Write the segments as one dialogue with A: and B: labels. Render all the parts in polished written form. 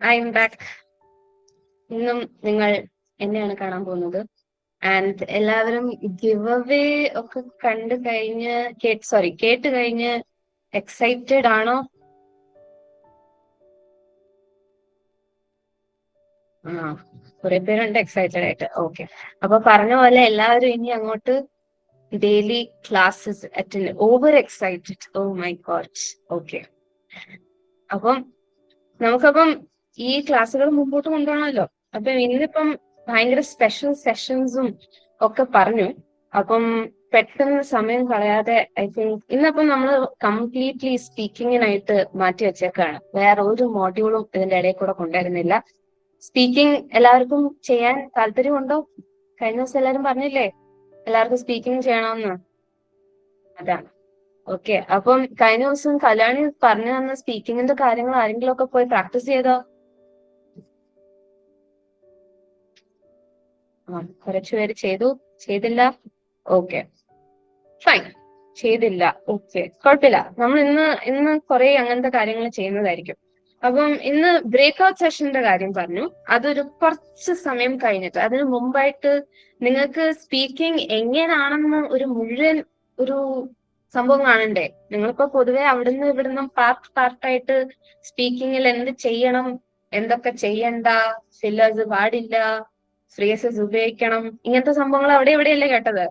A: I'm back. ഇന്നും നിങ്ങൾ എന്നെയാണ് കാണാൻ പോകുന്നത്. ആൻഡ് എല്ലാവരും ഗിവ് അവേ ഒക്കെ കേട്ട് കഴിഞ്ഞ് എക്സൈറ്റഡ് ആണോ? ആ, കുറെ പേരുണ്ട് എക്സൈറ്റഡ് ആയിട്ട്. ഓക്കെ, അപ്പൊ പറഞ്ഞ പോലെ എല്ലാവരും ഇനി അങ്ങോട്ട് daily classes attend. Over excited, oh my god. Okay, അപ്പം നമുക്കപ്പം ഈ ക്ലാസ്സുകൾ മുമ്പോട്ട് കൊണ്ടുപോകണമല്ലോ. അപ്പൊ ഇന്നിപ്പം ഭയങ്കര സ്പെഷ്യൽ സെഷൻസും ഒക്കെ പറഞ്ഞു. അപ്പം പെട്ടെന്ന് സമയം കളയാതെ ഐ തിങ്ക് ഇന്നപ്പം നമ്മൾ കംപ്ലീറ്റ്ലി സ്പീക്കിങ്ങിനായിട്ട് മാറ്റി വെച്ചേക്കാണ്. വേറെ ഒരു മോഡ്യൂളും ഇതിന്റെ ഇടയിൽ കൂടെ കൊണ്ടുവരുന്നില്ല. സ്പീക്കിംഗ് എല്ലാവർക്കും ചെയ്യാൻ താല്പര്യമുണ്ടോ? കഴിഞ്ഞ ദിവസം എല്ലാവരും പറഞ്ഞില്ലേ എല്ലാവർക്കും സ്പീക്കിംഗ് ചെയ്യണമെന്ന്. അതാണ്. ഓക്കെ, അപ്പം കഴിഞ്ഞ ദിവസം കല്യാണി പറഞ്ഞു തന്ന സ്പീക്കിങ്ങിന്റെ കാര്യങ്ങൾ ആരെങ്കിലും ഒക്കെ പോയി പ്രാക്ടീസ് ചെയ്തോ? കുറച്ചുപേര് ചെയ്തില്ല. ഓക്കെ, ഫൈൻ, ചെയ്തില്ല. ഓക്കെ, കുഴപ്പമില്ല. നമ്മൾ ഇന്ന് കുറെ അങ്ങനത്തെ കാര്യങ്ങൾ ചെയ്യുന്നതായിരിക്കും. അപ്പം ഇന്ന് ബ്രേക്ക് ഔട്ട് സെഷന്റെ കാര്യം പറഞ്ഞു. അതൊരു കുറച്ച് സമയം കഴിഞ്ഞിട്ട്, അതിനു മുമ്പായിട്ട് നിങ്ങൾക്ക് സ്പീക്കിംഗ് എങ്ങനെയാണെന്ന് ഒരു മുഴുവൻ ഒരു സംഭവം കാണണ്ടേ? നിങ്ങളിപ്പോ പൊതുവെ അവിടുന്ന് ഇവിടുന്ന് പാർട്ടായിട്ട് സ്പീക്കിങ്ങിൽ എന്ത് ചെയ്യണം, എന്തൊക്കെ ചെയ്യണ്ട, ഫില്ലേഴ്സ് പാടില്ല, ഫ്രേസസ് ഉപയോഗിക്കണം, ഇങ്ങനത്തെ സംഭവങ്ങൾ അവിടെ ഇവിടെയല്ലേ കേട്ടത്.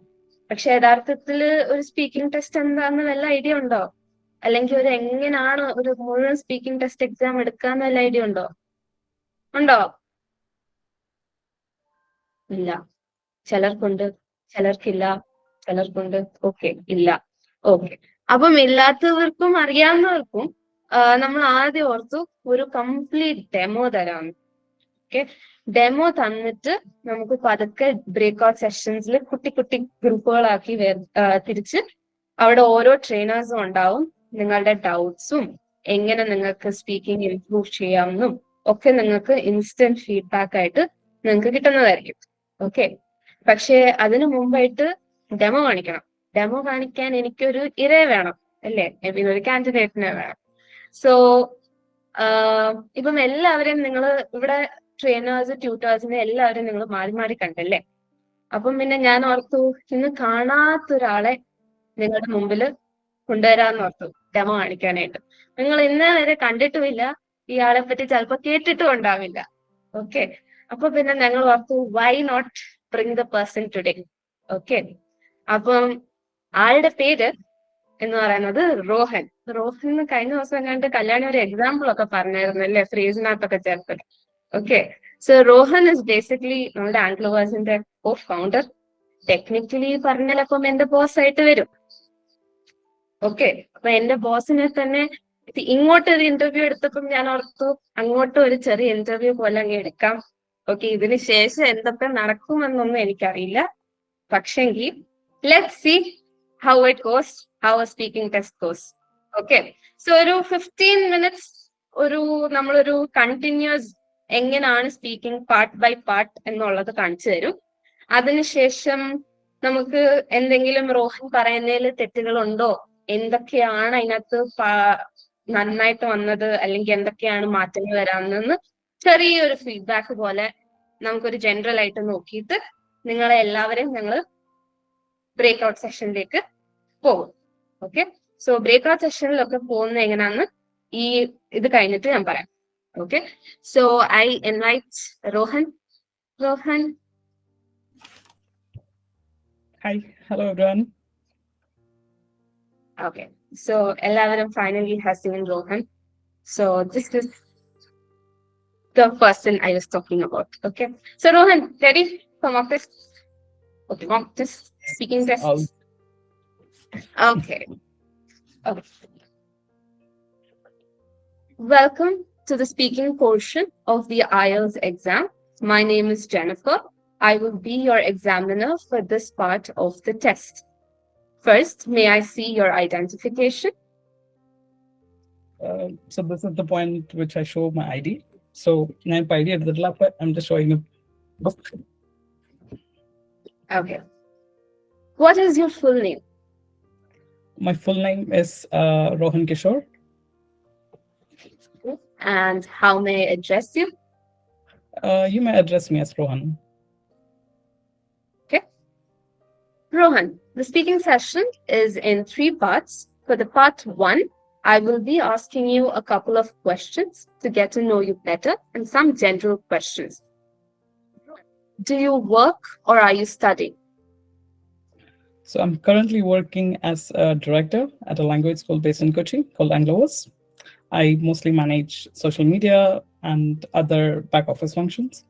A: പക്ഷെ യഥാർത്ഥത്തില് ഒരു സ്പീക്കിംഗ് ടെസ്റ്റ് എന്താന്ന് വല്ല ഐഡിയ ഉണ്ടോ? അല്ലെങ്കിൽ എങ്ങനെയാണ് ഒരു മുഴുവൻ സ്പീക്കിംഗ് ടെസ്റ്റ് എക്സാം എടുക്കാന്ന് വല്ല ഐഡിയ ഉണ്ടോ? ഉണ്ടോ? ഇല്ല. ചിലർക്കുണ്ട്, ചിലർക്കില്ല, ചിലർക്കുണ്ട്. ഓക്കെ, ഇല്ല. ഓക്കെ, അപ്പം ഇല്ലാത്തവർക്കും അറിയാവുന്നവർക്കും നമ്മൾ ആദ്യം ഓർത്തു ഒരു കംപ്ലീറ്റ് ഡെമോ തരാം. ഓക്കെ, ഡെമോ തന്നിട്ട് നമുക്ക് പതുക്കെ ബ്രേക്ക് ഔട്ട് സെഷൻസിൽ കുട്ടി കുട്ടി ഗ്രൂപ്പുകളാക്കി തിരിച്ച് അവിടെ ഓരോ ട്രെയിനേഴ്സും ഉണ്ടാവും. നിങ്ങളുടെ ഡൗട്ട്സും എങ്ങനെ നിങ്ങൾക്ക് സ്പീക്കിംഗ് ഇംപ്രൂവ് ചെയ്യാമെന്നും ഒക്കെ നിങ്ങൾക്ക് ഇൻസ്റ്റന്റ് ഫീഡ്ബാക്ക് ആയിട്ട് നിങ്ങൾക്ക് കിട്ടുന്നതായിരിക്കും. ഓക്കെ, പക്ഷെ അതിനു മുമ്പായിട്ട് ഡെമോ കാണിക്കണം. ഡെമോ കാണിക്കാൻ എനിക്കൊരു ഇരയെ വേണം, അല്ലേ? പിന്നെ ഒരു കാൻഡിഡേറ്റിനെ വേണം. സോ ഇപ്പം എല്ലാവരെയും നിങ്ങൾ ഇവിടെ ട്രെയിനേഴ്സ് ട്യൂട്ടേഴ്സിനെ എല്ലാവരും നിങ്ങൾ മാറി മാറി കണ്ടല്ലേ. അപ്പം പിന്നെ ഞാൻ ഓർത്തു ഇന്ന് കാണാത്തൊരാളെ നിങ്ങളുടെ മുമ്പിൽ കൊണ്ടുവരാന്ന് ഓർത്തു ഡെമോ കാണിക്കാനായിട്ട്. നിങ്ങൾ ഇന്നേ വരെ കണ്ടിട്ടുമില്ല, ഇയാളെ പറ്റി ചിലപ്പോൾ കേട്ടിട്ടും ഉണ്ടാവില്ല. ഓക്കെ, അപ്പൊ പിന്നെ ഞങ്ങൾ ഓർത്തു why not bring the person today. Okay, അപ്പം ആളുടെ പേര് എന്ന് പറയുന്നത് റോഹൻ. റോഹൻ കഴിഞ്ഞ ദിവസം കണ്ട് കല്യാണി ഒരു എക്സാമ്പിൾ ഒക്കെ പറഞ്ഞായിരുന്നു അല്ലേ, ഫ്രീസിനകത്തൊക്കെ ചേർത്തത്. Okay, so Rohan is basically നമ്മുടെ ആംഗ്ലോവേഴ്സിന്റെ കോ ഫൗണ്ടർ. ടെക്നിക്കലി പറഞ്ഞാലപ്പം എന്റെ ബോസ് ആയിട്ട് വരും. ഓക്കെ, അപ്പൊ എന്റെ ബോസിനെ തന്നെ ഇങ്ങോട്ട് ഒരു ഇന്റർവ്യൂ എടുത്തപ്പം ഞാൻ ഓർത്തു അങ്ങോട്ടും ഒരു ചെറിയ ഇന്റർവ്യൂ പോലെ അങ്ങ് എടുക്കാം. ഓക്കെ, ഇതിന് ശേഷം എന്തൊക്കെ നടക്കുമെന്നൊന്നും എനിക്കറിയില്ല. പക്ഷെങ്കിൽ let's see how it goes, how a speaking test goes. Okay, so ഒരു 15 മിനിറ്റ്സ് നമ്മളൊരു കണ്ടിന്യൂസ് എങ്ങനെയാണ് സ്പീക്കിംഗ് പാർട്ട് ബൈ പാർട്ട് എന്നുള്ളത് കാണിച്ചു തരും. അതിനുശേഷം നമുക്ക് എന്തെങ്കിലും റോഹൻ പറയുന്നതിൽ തെറ്റുകളുണ്ടോ, എന്തൊക്കെയാണ് അതിനകത്ത് നന്നായിട്ട് വന്നത്, അല്ലെങ്കിൽ എന്തൊക്കെയാണ് മാറ്റങ്ങൾ വരാമെന്ന് ചെറിയൊരു ഫീഡ്ബാക്ക് പോലെ നമുക്കൊരു ജനറൽ ആയിട്ട് നോക്കിയിട്ട് നിങ്ങളെ എല്ലാവരെയും ഞങ്ങൾ ബ്രേക്ക് ഔട്ട് സെഷനിലേക്ക് പോകും. ഓക്കെ, സോ ബ്രേക്ക് ഔട്ട് സെഷനിലൊക്കെ പോകുന്നത് എങ്ങനെയാണെന്ന് ഇത് കഴിഞ്ഞിട്ട് ഞാൻ പറയാം. Okay, so I invite Rohan. Rohan.
B: Hi, hello everyone.
A: Okay, so എല്ലാവരും finally has seen Rohan. So this is the person I was talking about. Okay, so Rohan, ready for mock test? Okay, mock test, speaking test. Okay. Okay. Welcome to the speaking portion of the IELTS exam. My name is Jennifer. I will be your examiner for this part of the test. First, may I see your identification?
B: So this is the point which I show my ID. So I'm ID at the lap. I'm just showing a book.
A: Okay. What is your full name?
B: My full name is Rohan Kishore.
A: And how may I address you?
B: You may address me as Rohan.
A: Okay. Rohan, the speaking session is in 3 parts. For the part 1, I will be asking you a couple of questions to get to know you better and some general questions. Do you work or are you studying?
B: So I'm currently working as a director at a language school based in Kochi called ANGLOVERSE. I mostly manage social media and other back office functions.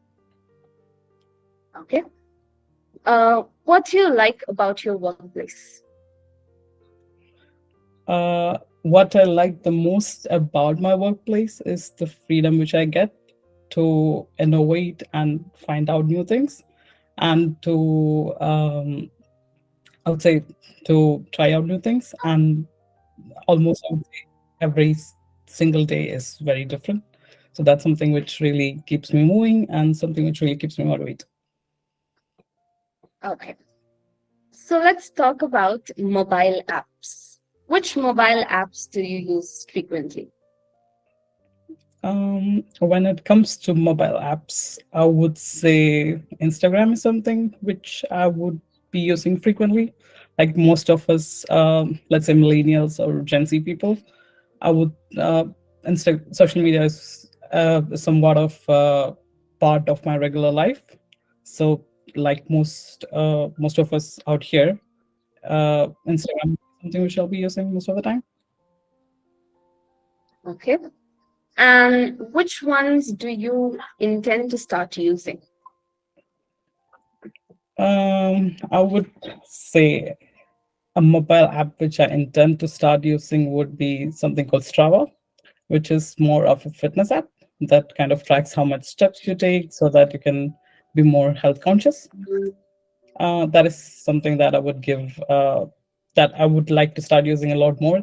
A: Okay. What do you like about your workplace?
B: What I like the most about my workplace is the freedom which I get to innovate and find out new things, and to I would say to try out new things. And almost I would say every single day is very different. So that's something which really keeps me moving and something which really keeps me motivated.
A: Okay. So let's talk about mobile apps. Which mobile apps do you use frequently?
B: When it comes to mobile apps, I would say Instagram is something which I would be using frequently. Like most of us, let's say millennials or Gen Z people, I would social media is somewhat of part of my regular life. So, like most of us out here, Instagram is something which I'll be using most of the time.
A: Okay. And which ones do you intend to start using?
B: I would say a mobile app which I intend to start using would be something called Strava, which is more of a fitness app that kind of tracks how much steps you take so that you can be more health conscious. That is something that I would that I would like to start using a lot more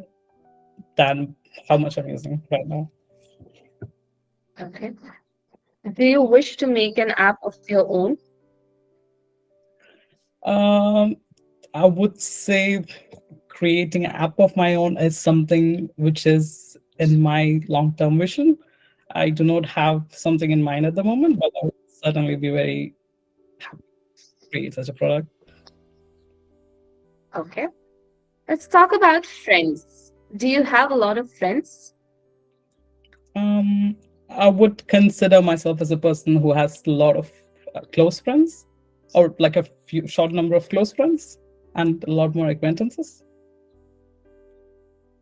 B: than how much I'm using right now.
A: Okay. Do you wish to make an app of your own?
B: I would say creating an app of my own is something which is in my long-term vision. I do not have something in mind at the moment, but I would certainly be very happy to create such a product.
A: Okay. Let's talk about friends. Do you have a lot of friends?
B: I would consider myself as a person who has a lot of close friends, or like a few short number of close friends, and a lot more acquaintances.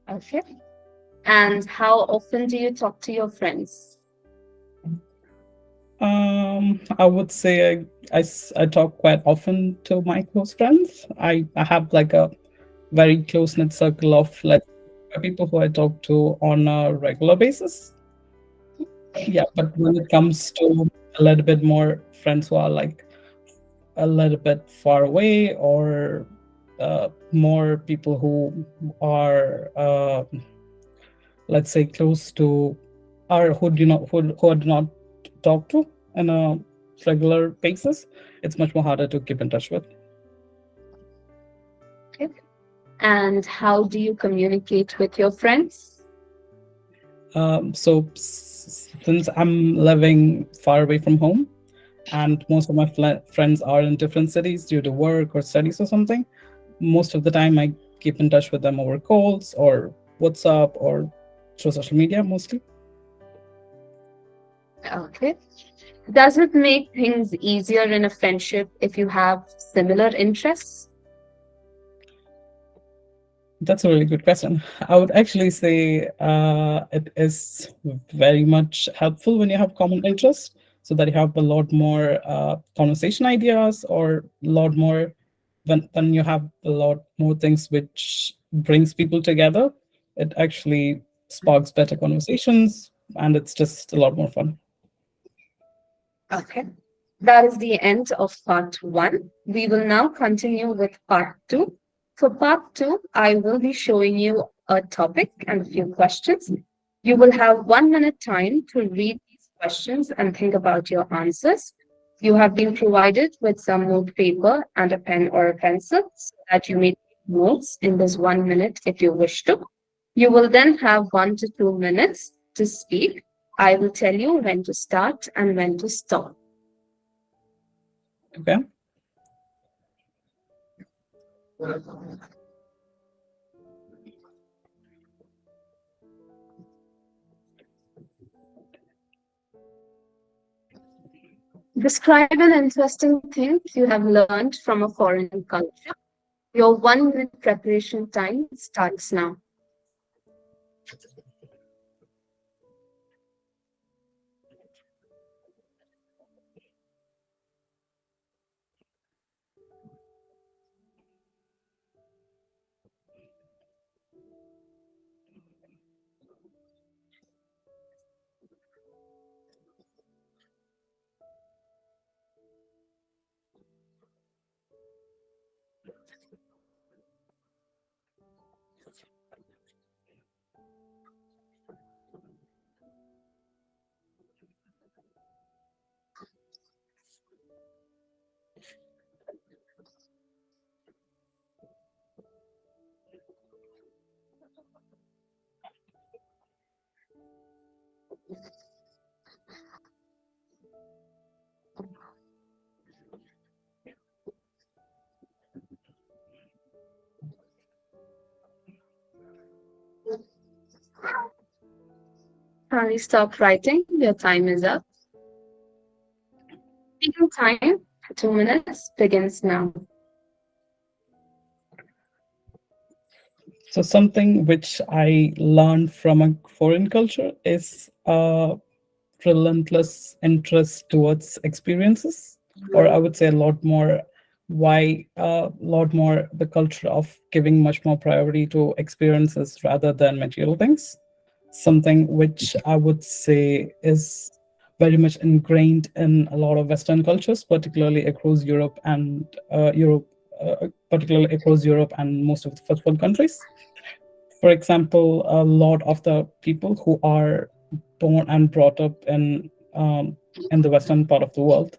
A: Okay. And how often do you talk to your friends?
B: I would say I talk quite often to my close friends. I have like a very close knit circle of like people who I talk to on a regular basis. Yeah, but when it comes to a little bit more friends who are like a little bit far away, or more people who are let's say close to, or who I do not talk to on a regular basis, it's much more harder to keep in touch with.
A: Okay. And how do you communicate with your friends?
B: So since I'm living far away from home, and most of my friends are in different cities due to work or studies or something, most of the time I keep in touch with them over calls or WhatsApp or through social media mostly.
A: Okay. Does it make things easier in a friendship if you have similar interests?
B: That's a really good question. I would actually say it is very much helpful when you have common interests, so that you have a lot more conversation ideas, or a lot more when you have a lot more things which brings people together. It actually sparks better conversations, and it's just a lot more fun.
A: Okay. That is the end of part 1. We will now continue with part 2. For part 2, I will be showing you a topic and a few questions. You will have 1 minute time to read these questions and think about your answers. You have been provided with some note paper and a pen or a pencil so that you may take notes in this 1 minute if you wish to. You will then have 1 to 2 minutes to speak, I will tell you when to start and when to stop.
B: Okay.
A: Describe an interesting thing you have learned from a foreign culture. Your 1 minute preparation time starts now. Kindly stop writing. Your time is up. Speaking time, 2 minutes, begins now.
B: So something which I learned from a foreign culture is relentless interest towards experiences, or I would say a lot more lot more the culture of giving much more priority to experiences rather than material things. Something which I would say is very much ingrained in a lot of Western cultures, particularly across particularly across Europe and most of the first world countries. For example, a lot of the people who are born and brought up in the western part of the world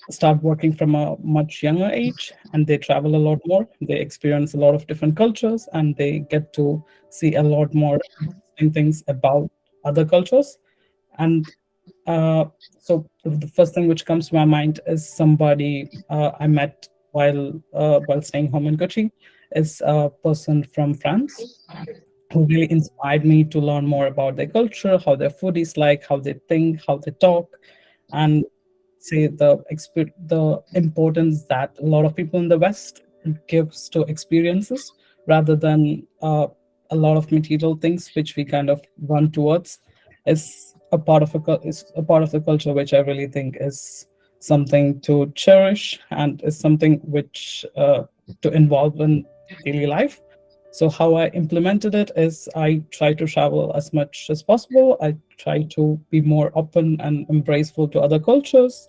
B: start working from a much younger age, and they travel a lot more. They experience a lot of different cultures, and they get to see a lot more interesting things about other cultures. And so the first thing which comes to my mind is somebody I met while staying home in Kochi, is a person from France who really inspired me to learn more about their culture, how their food is like, how they think, how they talk, and say the importance that a lot of people in the West gives to experiences rather than a lot of material things which we kind of run towards, is a part of the culture which I really think is something to cherish and is something which to involve in daily life. So how I implemented it is I try to travel as much as possible. I try to be more open and embraceful to other cultures,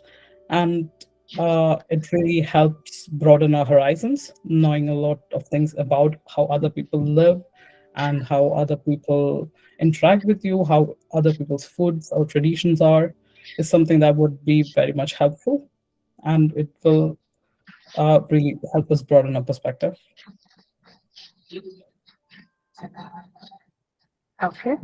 B: and it really helps broaden our horizons, knowing a lot of things about how other people live and how other people interact with you, how other people's foods or traditions are, is something that would be very much helpful, and it will really help us broaden our perspective.
A: Okay.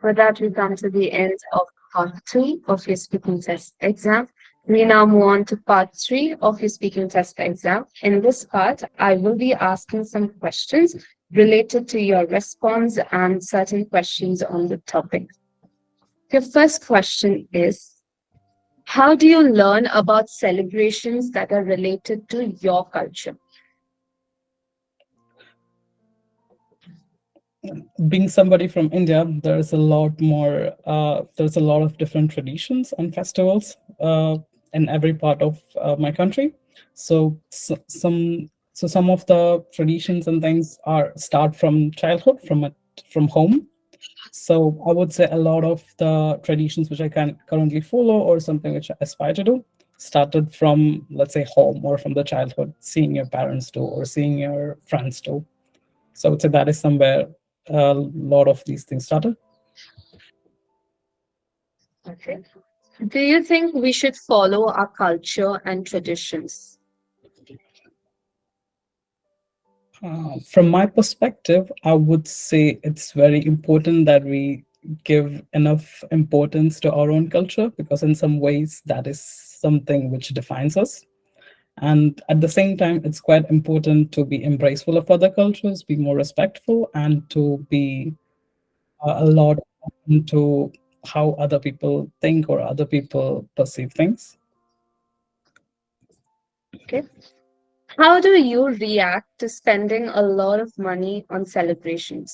A: With that, we come to the end of part 2 of your speaking test exam. We now move on to part 3 of your speaking test exam. In this part, I will be asking some questions related to your response and certain questions on the topic. Your first question is, how do you learn about celebrations that are related to your culture?
B: Being somebody from India, there's a lot of different traditions and festivals in every part of my country. Some of the traditions and things are start from childhood, from home. So I would say a lot of the traditions which I can currently follow or something which I aspire to do started from, let's say, home or from the childhood, seeing your parents do or seeing your friends do. So I would say that is somewhere a lot of these things started.
A: Okay. Do you think we should follow our culture and traditions?
B: From my perspective, I would say it's very important that we give enough importance to our own culture, because in some ways that is something which defines us. And at the same time, it's quite important to be embraceful of other cultures, be more respectful, and to be a lot into how other people think or other people perceive things.
A: Okay. How do you react to spending a lot of money on celebrations?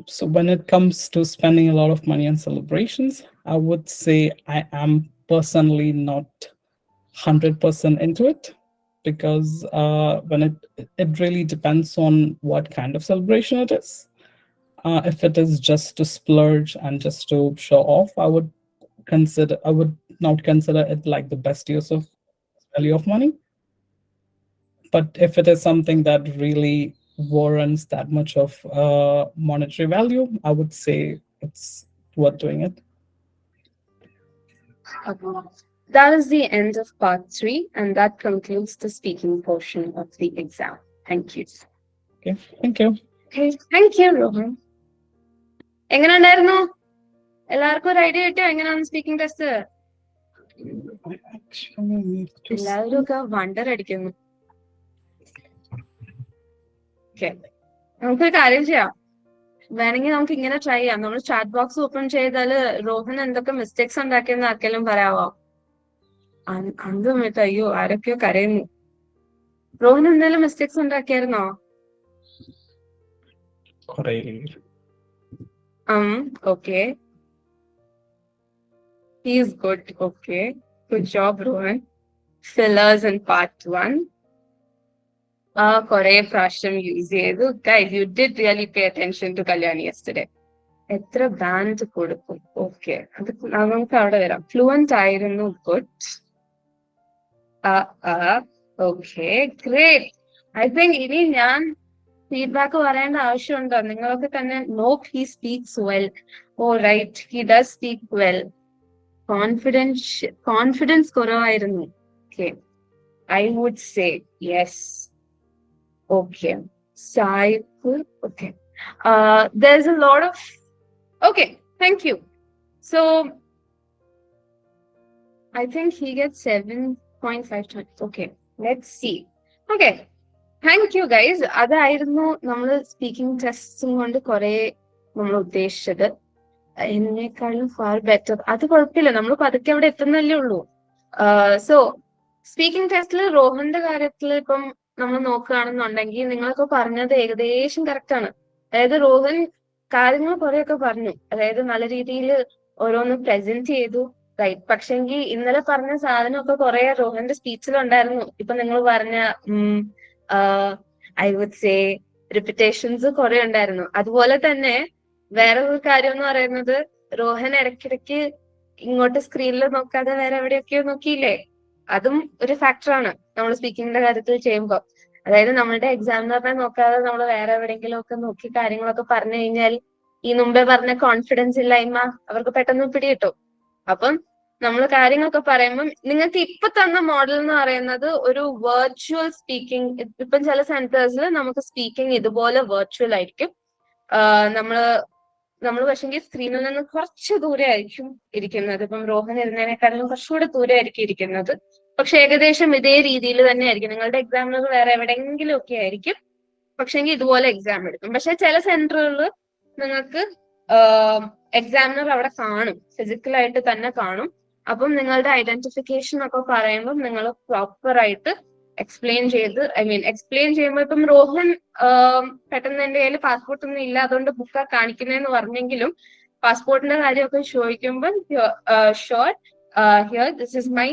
B: So when it comes to spending a lot of money on celebrations, I would say I am personally not 100% into it, because when it really depends on what kind of celebration it is. If it is just to splurge and just to show off, I would not consider it like the best use of value of money. But if it is something that really warrants that much of monetary value, I would say it's worth doing it.
A: That is the end of part 3, and that concludes the speaking portion of the exam. Thank you.
B: Okay, thank you.
A: Okay, thank you, Rohan. എങ്ങനെ ഉണ്ടായിരുന്നു? എല്ലാവർക്കും ഒരു idea കിട്ടിയോ എങ്ങനെയാണ് speaking test? എല്ലാവരും ഒക്കെ wonder അടിക്കുന്നു. Okay, നമുക്കൊരു കാര്യം ചെയ്യാം. വേണമെങ്കിൽ നമുക്ക് ഇങ്ങനെ ട്രൈ ചെയ്യാം. നമ്മൾ ചാറ്റ് ബോക്സ് ഓപ്പൺ ചെയ്താല് റോഹൻ എന്തൊക്കെ മിസ്റ്റേക്സ് ഉണ്ടാക്കിയെന്ന് ആർക്കെങ്കിലും പറയാവോ? അന്ത് അയ്യോ ആരൊക്കെയോ കരയുന്നു. റോഹൻ എന്തെങ്കിലും mistakes ഉണ്ടാക്കിയായിരുന്നോ? Okay. He is good. Okay. Good job, Rohan. Fillers in part 1. Kore prasham use chedu. Guys, you did really pay attention to Kalyani yesterday. Etra band kodukkum. Okay. Namukku avade varam. Fluent aayirunnu. Good. Okay. Great. I think ini njan feedback പറയേണ്ട ആവശ്യമുണ്ടോ? നിങ്ങളൊക്കെ തന്നെ നോക്ക് he speaks well. Oh right, he does speak well. Confidence കുറവായിരുന്നു. Okay, I would say yes. Okay, സായിപ്പ്. Okay, there is a lot of. Okay, thank you. So I think he gets 7.5. Okay, let's see. Okay, thank you guys. അതായിരുന്നു നമ്മൾ speaking ടെസ്റ്റും കൊണ്ട് കുറെ നമ്മൾ ഉദ്ദേശിച്ചത്. എന്നെക്കാളും ഫാർ ബെറ്റർ. അത് കുഴപ്പമില്ല, നമ്മൾ പതുക്കെ അവിടെ എത്തുന്നല്ലേ ഉള്ളൂ. സോ സ്പീക്കിംഗ് ടെസ്റ്റിൽ റോഹന്റെ കാര്യത്തിൽ ഇപ്പം നമ്മൾ നോക്കുകയാണെന്നുണ്ടെങ്കിൽ നിങ്ങളൊക്കെ പറഞ്ഞത് ഏകദേശം കറക്റ്റ് ആണ്. അതായത് റോഹൻ കാര്യങ്ങൾ കുറെയൊക്കെ പറഞ്ഞു, അതായത് നല്ല രീതിയിൽ ഓരോന്ന് പ്രസന്റ് ചെയ്തു. റൈറ്റ്, പക്ഷെങ്കിൽ ഇന്നലെ പറഞ്ഞ സാധനമൊക്കെ കുറെ റോഹന്റെ സ്പീച്ചിലുണ്ടായിരുന്നു. ഇപ്പൊ നിങ്ങൾ പറഞ്ഞ ഐ വുഡ് സേ റിപ്പിറ്റേഷൻസ് കുറെ ഉണ്ടായിരുന്നു. അതുപോലെ തന്നെ വേറെ ഒരു കാര്യം എന്ന് പറയുന്നത്, റോഹൻ ഇടയ്ക്കിടയ്ക്ക് ഇങ്ങോട്ട് സ്ക്രീനിൽ നോക്കാതെ വേറെ എവിടെയൊക്കെയോ നോക്കിയില്ലേ? അതും ഒരു ഫാക്ടറാണ് നമ്മൾ സ്പീക്കിങ്ങിന്റെ കാര്യത്തിൽ ചെയ്യുമ്പോൾ. അതായത് നമ്മളുടെ എക്സാം എന്ന് പറഞ്ഞാൽ നോക്കാതെ നമ്മൾ വേറെ എവിടെയെങ്കിലും ഒക്കെ നോക്കി കാര്യങ്ങളൊക്കെ പറഞ്ഞു കഴിഞ്ഞാൽ ഈ മുമ്പേ പറഞ്ഞ കോൺഫിഡൻസ് ഇല്ലായ്മ അവർക്ക് പെട്ടെന്ന് പിടികിട്ടും. അപ്പം നമ്മൾ കാര്യങ്ങളൊക്കെ പറയുമ്പോൾ നിങ്ങൾക്ക് ഇപ്പൊ തന്ന മോഡൽ എന്ന് പറയുന്നത് ഒരു വെർച്വൽ സ്പീക്കിംഗ്. ഇപ്പം ചില സെന്റേഴ്സിൽ നമുക്ക് സ്പീക്കിംഗ് ഇതുപോലെ വെർച്വൽ ആയിരിക്കും. നമ്മൾ പക്ഷെങ്കിൽ സ്ക്രീനിൽ നിന്ന് കുറച്ച് ദൂരെ ആയിരിക്കും ഇരിക്കുന്നത്. ഇപ്പം റോഹൻ ഇരുന്നതിനേക്കാളും കുറച്ചുകൂടെ ദൂരെ ആയിരിക്കും ഇരിക്കുന്നത്. പക്ഷെ ഏകദേശം ഇതേ രീതിയിൽ തന്നെ ആയിരിക്കും. നിങ്ങളുടെ എക്സാമിനുകൾ വേറെ എവിടെയെങ്കിലും ഒക്കെ ആയിരിക്കും, പക്ഷെങ്കിൽ ഇതുപോലെ എക്സാം എടുക്കും. പക്ഷെ ചില സെന്ററുകളിൽ നിങ്ങൾക്ക് എക്സാമിനർ അവിടെ കാണും, ഫിസിക്കലായിട്ട് തന്നെ കാണും. അപ്പം നിങ്ങളുടെ ഐഡന്റിഫിക്കേഷൻ ഒക്കെ പറയുമ്പോൾ നിങ്ങൾ പ്രോപ്പർ ആയിട്ട് എക്സ്പ്ലെയിൻ ചെയ്യുമ്പോൾ ഇപ്പം റോഹൻ പെട്ടെന്ന് എന്റെ കയ്യിൽ പാസ്പോർട്ട് ഒന്നും ഇല്ല അതുകൊണ്ട് ബുക്കാ കാണിക്കുന്നതെന്ന് പറഞ്ഞെങ്കിലും പാസ്പോർട്ടിന്റെ കാര്യമൊക്കെ ചോദിക്കുമ്പോൾ sure here this is my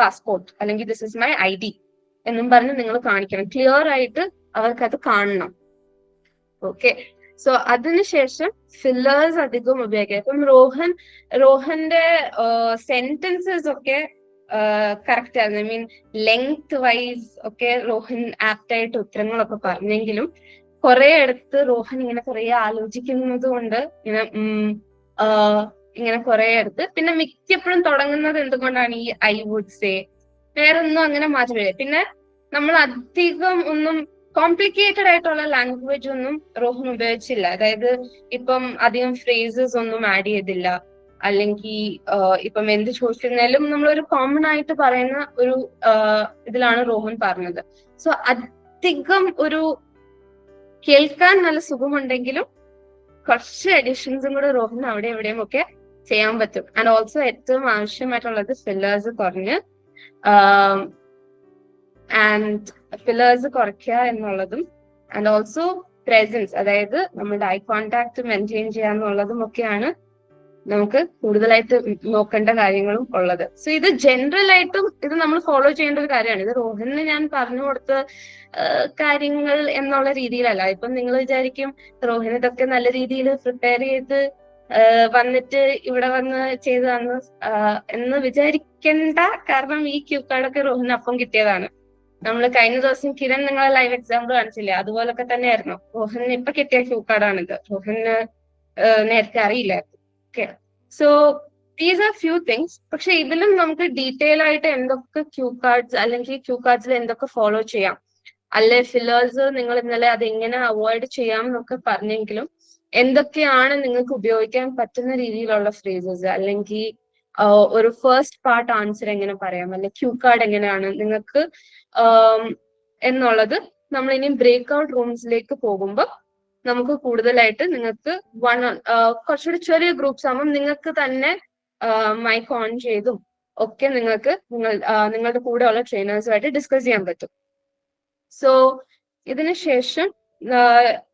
A: passport അല്ലെങ്കിൽ ദിസ് ഇസ് മൈ ID എന്നും പറഞ്ഞ് നിങ്ങൾ കാണിക്കണം. ക്ലിയർ ആയിട്ട് അവർക്കത് കാണണം. ഓക്കെ, സോ അതിനുശേഷം ഫില്ലേഴ്സ് അധികം ഉപയോഗിക്കുക. ഇപ്പം റോഹന്റെ സെന്റൻസസ് ഒക്കെ കറക്റ്റ് ആയിരുന്നു. ലെങ്ത് വൈസ് ഒക്കെ റോഹൻ ആപ്റ്റ് ആയിട്ട് ഉത്തരങ്ങളൊക്കെ പറഞ്ഞെങ്കിലും കുറെ അടുത്ത് റോഹൻ ഇങ്ങനെ കുറെ ആലോചിക്കുന്നത് കൊണ്ട് ഇങ്ങനെ കുറെ അടുത്ത് പിന്നെ മിക്കപ്പോഴും തുടങ്ങുന്നത് എന്തുകൊണ്ടാണ് ഈ ഐ വുഡ് സേ, വേറൊന്നും അങ്ങനെ മാറ്റമില്ല. പിന്നെ നമ്മൾ അധികം ഒന്നും കോംപ്ലിക്കേറ്റഡ് ആയിട്ടുള്ള ലാംഗ്വേജ് ഒന്നും റോഹൻ ഉപയോഗിച്ചില്ല. അതായത് ഇപ്പം അധികം ഫ്രേസസ് ഒന്നും ആഡ് ചെയ്തില്ല, അല്ലെങ്കിൽ ഇപ്പം എന്ത് ചോദിച്ചിരുന്നാലും നമ്മളൊരു കോമൺ ആയിട്ട് പറയുന്ന ഒരു ഇതിലാണ് റോഹൻ പറഞ്ഞത്. സോ അധികം ഒരു കേൾക്കാൻ നല്ല സുഖമുണ്ടെങ്കിലും കുറച്ച് അഡീഷൻസും കൂടെ റോഹൻ അവിടെ എവിടെയും ഒക്കെ ചെയ്യാൻ പറ്റും. ആൻഡ് ഓൾസോ ഏറ്റവും ആവശ്യമായിട്ടുള്ളത് ഫില്ലേഴ്സ് കുറഞ്ഞ് ആൻഡ് ഫില്ലേഴ്സ് കുറയ്ക്കുക എന്നുള്ളതും ആൻഡ് ഓൾസോ പ്രസൻസ്, അതായത് നമ്മുടെ ഐ കോണ്ടാക്ട് മെയിൻറ്റെയിൻ ചെയ്യുക എന്നുള്ളതും ഒക്കെയാണ് നമുക്ക് കൂടുതലായിട്ട് നോക്കേണ്ട കാര്യങ്ങളും ഉള്ളത്. സോ ഇത് ജനറൽ ആയിട്ടും ഇത് നമ്മൾ ഫോളോ ചെയ്യേണ്ട ഒരു കാര്യമാണ്. ഇത് റോഹന് ഞാൻ പറഞ്ഞു കൊടുത്ത കാര്യങ്ങൾ എന്നുള്ള രീതിയിലല്ല. ഇപ്പം നിങ്ങൾ വിചാരിക്കും റോഹൻ ഇതൊക്കെ നല്ല രീതിയിൽ പ്രിപ്പയർ ചെയ്ത് വന്നിട്ട് ഇവിടെ വന്ന് ചെയ്തു തന്നു എന്ന് വിചാരിക്കേണ്ട. കാരണം ഈ ക്യൂ കാർഡൊക്കെ റോഹന് അപ്പം കിട്ടിയതാണ്. നമ്മൾ കഴിഞ്ഞ ദിവസം കിരൺ നിങ്ങളെ ലൈവ് എക്സാമ്പിൾ കാണിച്ചില്ലേ, അതുപോലൊക്കെ തന്നെയായിരുന്നു. റോഹന് ഇപ്പൊ കിട്ടിയ ക്യൂ കാർഡാണിത്. റോഹന് നേരത്തെ അറിയില്ലായിരുന്നു. Okay, so these are few things. പക്ഷെ ഇതിലും നമുക്ക് ഡീറ്റെയിൽ ആയിട്ട് എന്തൊക്കെ ക്യൂ കാർഡ്സ് അല്ലെങ്കിൽ ക്യൂ കാർഡ്സിൽ എന്തൊക്കെ ഫോളോ ചെയ്യാം, അല്ലെ ഫില്ലേഴ്സ് നിങ്ങൾ ഇന്നലെ അതെങ്ങനെ അവോയ്ഡ് ചെയ്യാം എന്നൊക്കെ പറഞ്ഞെങ്കിലും എന്തൊക്കെയാണ് നിങ്ങൾക്ക് ഉപയോഗിക്കാൻ പറ്റുന്ന രീതിയിലുള്ള ഫ്രേസസ്, അല്ലെങ്കിൽ ഒരു ഫസ്റ്റ് പാർട്ട് ആൻസർ എങ്ങനെ പറയാം, അല്ലെങ്കിൽ ക്യൂ കാർഡ് എങ്ങനെയാണ് നിങ്ങൾക്ക് എന്നുള്ളത് നമ്മൾ ഇനി ബ്രേക്ക് ഔട്ട് റൂംസിലേക്ക് പോകുമ്പോൾ നമുക്ക് കൂടുതലായിട്ട് നിങ്ങൾക്ക് കുറച്ചുകൂടി ചെറിയ ഗ്രൂപ്പ്സ് ആകുമ്പോൾ നിങ്ങൾക്ക് തന്നെ മൈക്ക് ഓൺ ചെയ്തും ഒക്കെ നിങ്ങൾക്ക് നിങ്ങളുടെ കൂടെയുള്ള ട്രെയിനേഴ്സുമായിട്ട് ഡിസ്കസ് ചെയ്യാൻ പറ്റും. സോ ഇതിന് ശേഷം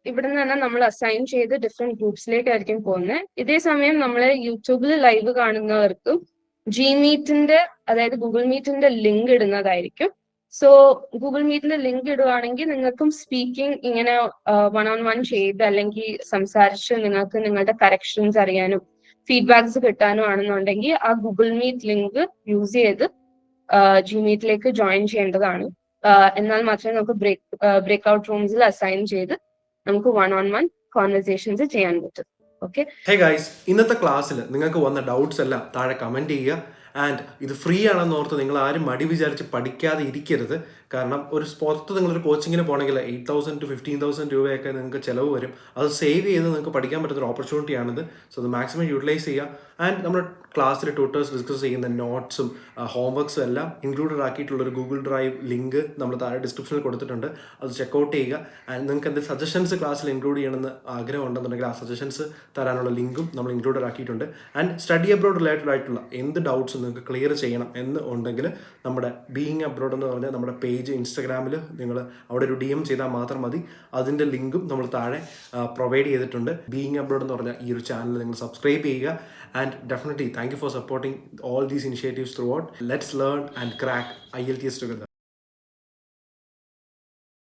A: ഇവിടെ നിന്ന് തന്നെ നമ്മൾ അസൈൻ ചെയ്ത് ഡിഫറെന്റ് ഗ്രൂപ്പ്സിലേക്കായിരിക്കും പോകുന്നത്. ഇതേ സമയം നമ്മളെ യൂട്യൂബിൽ ലൈവ് കാണുന്നവർക്കും Gmeetന്റെ അതായത് ഗൂഗിൾ മീറ്റിന്റെ ലിങ്ക് ഇടുന്നതായിരിക്കും. സോ ഗൂഗിൾ മീറ്റിന്റെ ലിങ്ക് ഇടുവാണെങ്കിൽ നിങ്ങൾക്കും സ്പീക്കിംഗ് ഇങ്ങനെ 1-on-1 ചെയ്ത് അല്ലെങ്കിൽ സംസാരിച്ച് നിങ്ങൾക്ക് നിങ്ങളുടെ കറക്ഷൻസ് അറിയാനും ഫീഡ്ബാക്സ് കിട്ടാനും ആണെന്നുണ്ടെങ്കിൽ ആ ഗൂഗിൾ മീറ്റ് ലിങ്ക് യൂസ് ചെയ്ത് Gmeetലേക്ക് ജോയിൻ ചെയ്യേണ്ടതാണ്. എന്നാൽ മാത്രമേ നമുക്ക് ബ്രേക്ക് ഔട്ട് റൂംസിൽ അസൈൻ ചെയ്ത് നമുക്ക് 1-on-1 കോൺവെർസേഷൻസ് ചെയ്യാൻ പറ്റും. ഓക്കെ,
C: ഹേ ഗൈസ്, ഇന്നത്തെ ക്ലാസ്സിൽ നിങ്ങൾക്ക് വന്ന ഡൗട്ട്സ് എല്ലാം താഴെ കമൻറ്റ് ചെയ്യുക. ആൻഡ് ഇത് ഫ്രീ ആണെന്ന് ഓർത്ത് നിങ്ങൾ ആരും മടി വിചാരിച്ച് പഠിക്കാതെ ഇരിക്കരുത്. കാരണം ഒരു പുറത്ത് നിങ്ങളൊരു കോച്ചിങ്ങിന് പോകണമെങ്കിൽ 8,000 to 15,000 രൂപയൊക്കെ നിങ്ങൾക്ക് ചിലവ് വരും. അത് സേവ് ചെയ്ത് നിങ്ങൾക്ക് പഠിക്കാൻ പറ്റുന്ന ഒരു ഓപ്പർച്യൂണിറ്റിയാണിത്. സോ അത് മാക്സിമം യൂട്ടിലൈസ് ചെയ്യുക. ആൻഡ് നമ്മുടെ ക്ലാസ്സിൽ ട്യൂട്ടേഴ്സ് ഡിസ്കസ് ചെയ്യുന്ന നോട്ട്സും ഹോംവർക്സും എല്ലാം ഇൻക്ലൂഡഡ് ആക്കിയിട്ടുള്ളൊരു ഗൂഗിൾ ഡ്രൈവ് ലിങ്ക് നമ്മൾ താഴെ ഡിസ്ക്രിപ്ഷനിൽ കൊടുത്തിട്ടുണ്ട്. അത് ചെക്കൗട്ട് ചെയ്യുക. ആൻഡ് നിങ്ങൾക്ക് എന്ത് സജഷൻസ് ക്ലാസ്സിൽ ഇൻക്ലൂഡ് ചെയ്യണമെന്ന് ആഗ്രഹം ഉണ്ടെന്നുണ്ടെങ്കിൽ ആ സജഷൻസ് തരാനുള്ള ലിങ്കും നമ്മൾ ഇൻക്ലൂഡഡ് ആക്കിയിട്ടുണ്ട്. ആൻഡ് സ്റ്റഡി അബ്രോഡ് റിലേറ്റഡ് ആയിട്ടുള്ള എന്ത് ഡൗട്ട്സും നിങ്ങൾക്ക് ക്ലിയർ ചെയ്യണം എന്ന് ഉണ്ടെങ്കിൽ നമ്മുടെ ബീയിങ് അബ്രോഡ് എന്ന് പറഞ്ഞാൽ നമ്മുടെ പേജ് ഇൻസ്റ്റഗ്രാമിൽ നിങ്ങൾ അവിടെ ഒരു DM ചെയ്താൽ മാത്രം മതി. അതിൻ്റെ ലിങ്കും നമ്മൾ താഴെ പ്രൊവൈഡ് ചെയ്തിട്ടുണ്ട്. ബീയിങ് അബ്രോഡ് എന്ന് പറഞ്ഞാൽ ഈ ഒരു ചാനൽ നിങ്ങൾ സബ്സ്ക്രൈബ് ചെയ്യുക. And definitely thank you for supporting all these initiatives throughout. Let's learn and crack IELTS together.